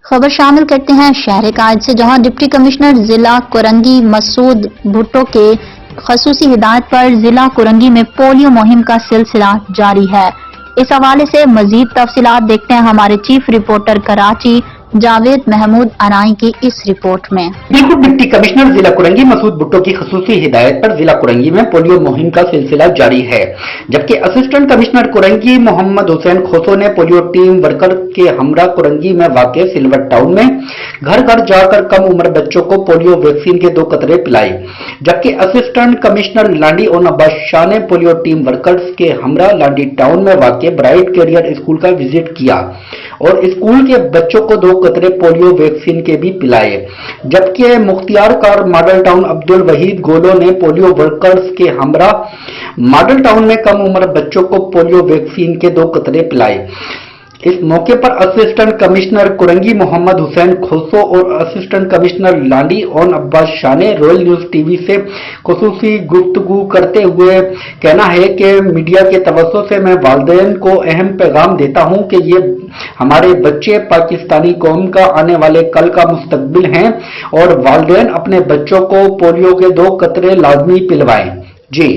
खबर शामिल करते हैं शहर कायद से, जहां डिप्टी कमिश्नर जिला कुरंगी मसूद भुट्टो के खसूसी हिदायत पर जिला कुरंगी में पोलियो मुहिम का सिलसिला जारी है। इस हवाले से मजीद तफसीलात देखते हैं हमारे चीफ रिपोर्टर कराची जावेद महमूद अनाई की इस रिपोर्ट में। बिल्कुल, डिप्टी कमिश्नर जिला कुरंगी मसूद भुट्टो की खसूसी हिदायत पर जिला कुरंगी में पोलियो मुहिम का सिलसिला जारी है, जबकि असिस्टेंट कमिश्नर कुरंगी मोहम्मद हुसैन खोसो ने पोलियो टीम वर्कर के हमरा कुरंगी में वाक़ सिल्वर टाउन में घर घर जाकर कम उम्र बच्चों को पोलियो वैक्सीन के 2 कतरे पिलाए, जबकि असिस्टेंट कमिश्नर लांडी और अब्बास शाह ने पोलियो टीम वर्कर्स के हमरा लांडी टाउन में वाक़ ब्राइट कैरियर स्कूल का विजिट किया और स्कूल के बच्चों को 2 कतरे पोलियो वैक्सीन के भी पिलाए, जबकि मुख्तियार कार मॉडल टाउन अब्दुल वहीद गोलो ने पोलियो वर्कर्स के हमरा मॉडल टाउन में कम उम्र बच्चों को पोलियो वैक्सीन के 2 कतरे पिलाए। इस मौके पर असिस्टेंट कमिश्नर कुरंगी मोहम्मद हुसैन खोसो और असिस्टेंट कमिश्नर लांडी और अब्बास शाह ने रॉयल न्यूज टीवी से खुसूसी गुफ्तगू करते हुए कहना है कि मीडिया के तवज्जो से मैं वालिदैन को अहम पैगाम देता हूं कि ये हमारे बच्चे पाकिस्तानी कौम का आने वाले कल का मुस्तकबिल हैं और वालिदैन अपने बच्चों को पोलियो के 2 कतरे लाजमी पिलवाएं। जी।